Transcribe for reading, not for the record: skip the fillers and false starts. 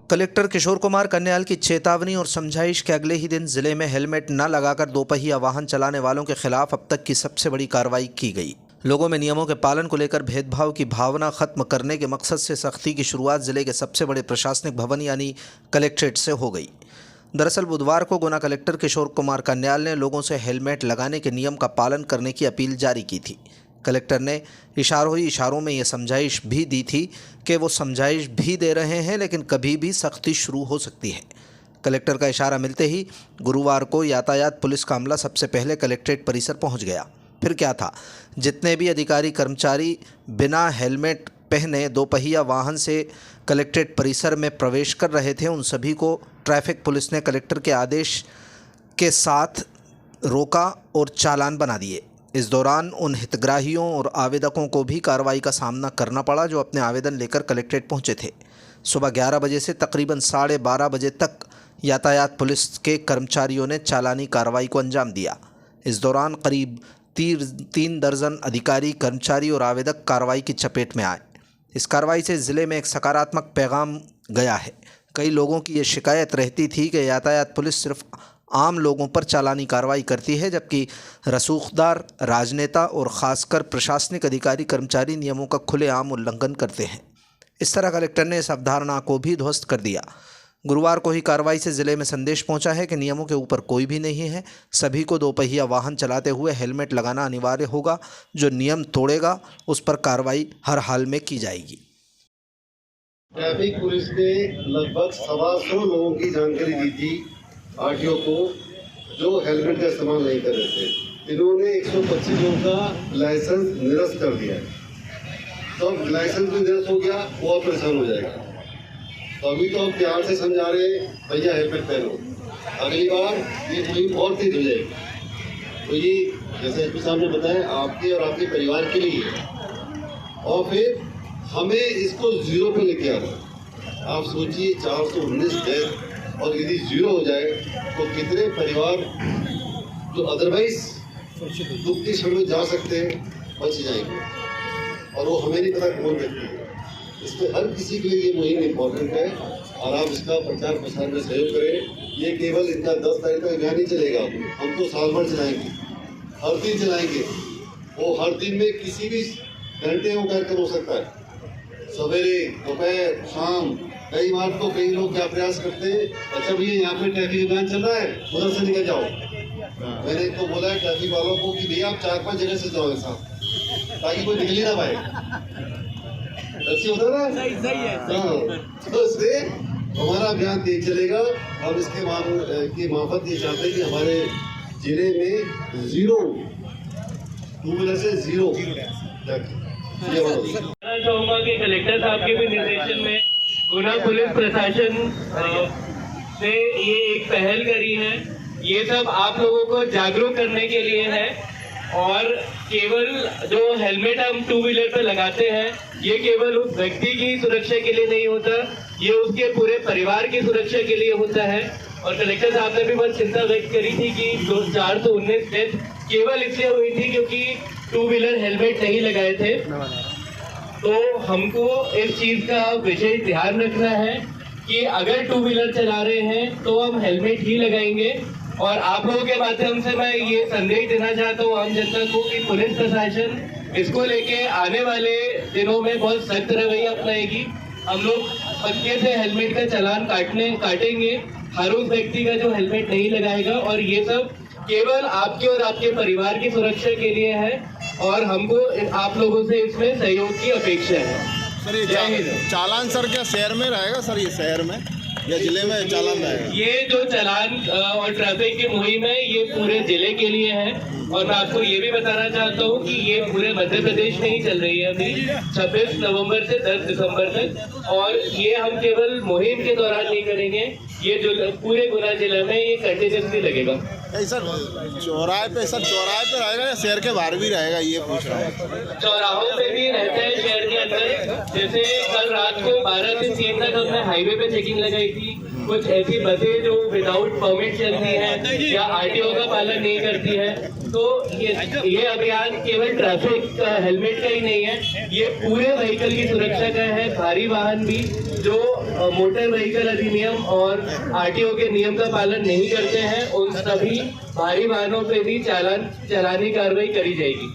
Collector Kishore Kumar Kanyal की चेतावनी और समझाइश के अगले ही दिन जिले में हेलमेट न लगाकर दोपहिया वाहन चलाने वालों के खिलाफ अब तक की सबसे बड़ी कार्रवाई की गई। लोगों में नियमों के पालन को लेकर भेदभाव की भावना खत्म करने के मकसद से सख्ती की शुरुआत जिले के सबसे बड़े प्रशासनिक भवन यानी कलेक्ट्रेट से हो गई। दरअसल बुधवार को गुना कलेक्टर किशोर कुमार कन्याल ने लोगों से हेलमेट लगाने के नियम का पालन करने की अपील जारी की थी। कलेक्टर ने इशारों में ये समझाइश भी दी थी कि वो समझाइश भी दे रहे हैं, लेकिन कभी भी सख्ती शुरू हो सकती है। कलेक्टर का इशारा मिलते ही गुरुवार को यातायात पुलिस का अमला सबसे पहले कलेक्ट्रेट परिसर पहुंच गया। फिर क्या था, जितने भी अधिकारी कर्मचारी बिना हेलमेट पहने दोपहिया वाहन से कलेक्ट्रेट परिसर में प्रवेश कर रहे थे, उन सभी को ट्रैफिक पुलिस ने कलेक्टर के आदेश के साथ रोका और चालान बना दिए। इस दौरान उन हितग्राहियों और आवेदकों को भी कार्रवाई का सामना करना पड़ा जो अपने आवेदन लेकर कलेक्ट्रेट पहुंचे थे। सुबह 11 बजे से तकरीबन 12:30 बजे तक यातायात पुलिस के कर्मचारियों ने चालानी कार्रवाई को अंजाम दिया। इस दौरान करीब 3 दर्जन अधिकारी, कर्मचारी और आवेदक कार्रवाई की चपेट में आए। इस कार्रवाई से ज़िले में एक सकारात्मक पैगाम गया है। कई लोगों की ये शिकायत रहती थी कि यातायात पुलिस सिर्फ आम लोगों पर चालानी कार्रवाई करती है, जबकि रसूखदार, राजनेता और ख़ासकर प्रशासनिक अधिकारी कर्मचारी नियमों का खुलेआम उल्लंघन करते हैं। इस तरह कलेक्टर ने इस अवधारणा को भी ध्वस्त कर दिया। गुरुवार को ही कार्रवाई से ज़िले में संदेश पहुंचा है कि नियमों के ऊपर कोई भी नहीं है। सभी को दोपहिया वाहन चलाते हुए हेलमेट लगाना अनिवार्य होगा। जो नियम तोड़ेगा उस पर कार्रवाई हर हाल में की जाएगी। ट्रैफिक पुलिस ने लगभग 125 लोगों की जानकारी दी थी आरटीओ को जो हेलमेट का इस्तेमाल नहीं कर रहे थे। इन्होंने 125 लोगों का लाइसेंस निरस्त कर दिया। तो अब लाइसेंस भी निरस्त हो गया, वो और परेशान हो जाएगा। तो अभी तो हम प्यार से समझा रहे हैं, भैया हेलमेट पहनो। अगली बार ये मुहिम और तेज हो जाएगी। तो ये जैसे एसपी साहब ने बताया, आपके और आपके परिवार के लिए है। और फिर हमें इसको 0 पे लेके आना। आप सोचिए 419 डेथ और यदि 0 हो जाए तो कितने परिवार जो अदरवाइज दुख की क्षण में जा सकते हैं बच जाएंगे। और वो हमें नहीं पता कौन व्यक्ति है। इसमें हर किसी के लिए ये मुहिम इम्पोर्टेंट है और आप इसका प्रचार प्रसार में सहयोग करें। ये केवल इनका 10 तारीख तक अभियान नहीं चलेगा, हम तो साल भर चलाएंगे, हर दिन चलाएंगे। वो हर दिन में किसी भी घंटे वो कार्यक्रम हो सकता है, सवेरे, दोपहर, शाम। कई बार तो कई लोग क्या प्रयास करते हैं, अच्छा भैया यहाँ पे ट्रैफिक अभियान चल रहा है, उधर से निकल जाओ। मैंने तो बोला है ट्रैफिक वालों को कि भैया आप 4-5 जगह से जाओ ऐसा, ताकि कोई निकल ही ना पाए। ऐसे होता ना, तो इसलिए हमारा अभियान तेज चलेगा। और इसके मार्फत ये चाहते हैं कि हमारे जिले में 0 टू व्हीलर से 0 चाहूँगा कि कलेक्टर साहब के भी निर्देशन में गुना पुलिस प्रशासन ने ये एक पहल करी है। ये सब आप लोगों को जागरूक करने के लिए है। और केवल जो हेलमेट हम 2 व्हीलर पे लगाते हैं, ये केवल उस व्यक्ति की सुरक्षा के लिए नहीं होता, ये उसके पूरे परिवार की सुरक्षा के लिए होता है। और कलेक्टर साहब ने भी बहुत चिंता व्यक्त करी थी कि 419 डेथ केवल इसलिए हुई थी क्योंकि 2 व्हीलर हेलमेट नहीं लगाए थे। तो हमको इस चीज का विशेष ध्यान रखना है कि अगर 2 व्हीलर चला रहे हैं तो हम हेलमेट ही लगाएंगे। और आप लोगों के माध्यम से मैं ये संदेश देना चाहता हूँ आम जनता को कि पुलिस प्रशासन इसको लेके आने वाले दिनों में बहुत सख्त रवैया अपनाएगी। हम लोग पक्के से हेलमेट का चालान काटेंगे हर उस व्यक्ति का जो हेलमेट नहीं लगाएगा। और ये सब केवल आपके और आपके परिवार की सुरक्षा के लिए है और हमको आप लोगों से इसमें सहयोग की अपेक्षा है। सर ये चालान सर क्या शहर में रहेगा सर, ये शहर में या जिले में चालान रहेगा? ये जो चालान और ट्रैफिक की मुहिम है ये पूरे जिले के लिए है। और मैं आपको ये भी बताना चाहता हूँ कि ये पूरे मध्य प्रदेश में ही चल रही है अभी 26 नवंबर से 10 दिसंबर तक। और ये हम केवल मुहिम के दौरान नहीं करेंगे, ये जो पूरे गुना जिले में ये कंटिन्यूसली लगेगा। सर चौराहे पे रहेगा या शहर के बाहर भी रहेगा, ये पूछ रहा हूँ। चौराहों पे भी रहता है शहर के अंदर। जैसे कल रात को 12 से 3 तक हमने हाईवे पे चेकिंग लगाई थी। कुछ ऐसी बसें जो विदाउट परमिट चलती है या आरटीओ का पालन नहीं करती है, तो ये अभियान केवल ट्रैफिक हेलमेट का ही नहीं है, ये पूरे व्हीकल की सुरक्षा का है। भारी वाहन भी जो मोटर व्हीकल अधिनियम और आरटीओ के नियम का पालन नहीं करते हैं, उन सभी भारी वाहनों पे भी चालानी कार्रवाई करी जाएगी।